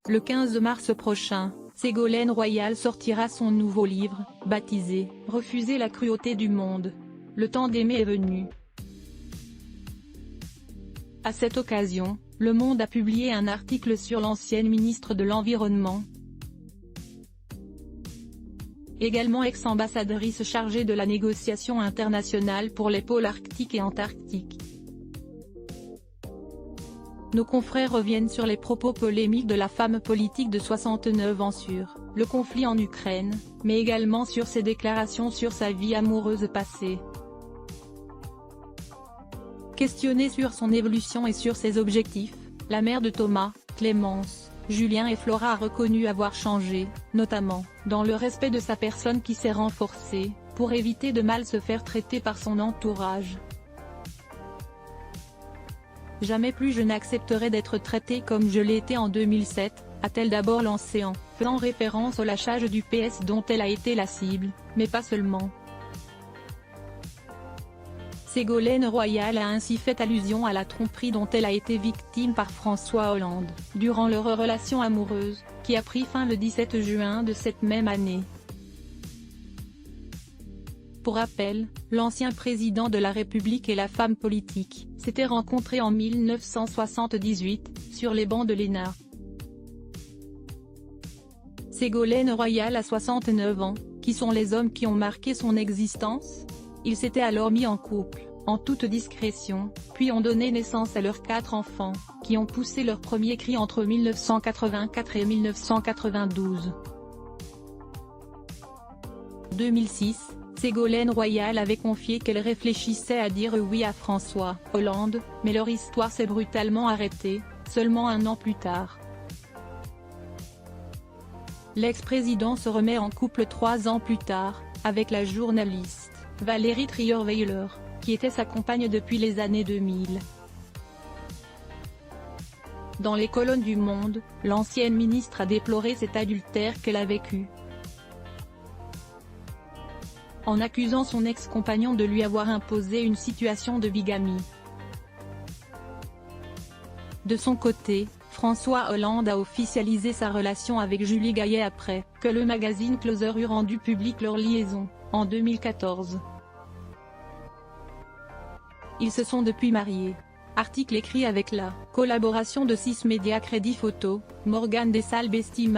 Le 15 mars prochain, Ségolène Royal sortira son nouveau livre, baptisé « Refuser la cruauté du monde. Le temps d'aimer est venu ». À cette occasion, Le Monde a publié un article sur l'ancienne ministre de l'Environnement, également ex-ambassadrice chargée de la négociation internationale pour les pôles arctiques et antarctiques. Nos confrères reviennent sur les propos polémiques de la femme politique de 69 ans sur le conflit en Ukraine, mais également sur ses déclarations sur sa vie amoureuse passée. Questionnée sur son évolution et sur ses objectifs, la mère de Thomas, Clémence, Julien et Flora a reconnu avoir changé, notamment, dans le respect de sa personne qui s'est renforcé, pour éviter de mal se faire traiter par son entourage. Jamais plus je n'accepterai d'être traitée comme je l'ai été en 2007, a-t-elle d'abord lancé en faisant référence au lâchage du PS dont elle a été la cible, mais pas seulement. Ségolène Royal a ainsi fait allusion à la tromperie dont elle a été victime par François Hollande, durant leur relation amoureuse, qui a pris fin le 17 juin de cette même année. Pour rappel, l'ancien président de la République et la femme politique s'étaient rencontrés en 1978, sur les bancs de l'ENA. Ségolène Royal a 69 ans, qui sont les hommes qui ont marqué son existence? Ils s'étaient alors mis en couple, en toute discrétion, puis ont donné naissance à leurs 4 enfants, qui ont poussé leur premier cri entre 1984 et 1992. 2006, Ségolène Royal avait confié qu'elle réfléchissait à dire oui à François Hollande, mais leur histoire s'est brutalement arrêtée, seulement un an plus tard. L'ex-président se remet en couple 3 ans plus tard, avec la journaliste Valérie Trierweiler, qui était sa compagne depuis les années 2000. Dans les colonnes du Monde, l'ancienne ministre a déploré cet adultère qu'elle a vécu, en accusant son ex-compagnon de lui avoir imposé une situation de bigamie. De son côté, François Hollande a officialisé sa relation avec Julie Gaillet après que le magazine Closer eut rendu public leur liaison, en 2014. Ils se sont depuis mariés. Article écrit avec la collaboration de 6 médias Crédit Photo, Morgane Dessalles-Bestima.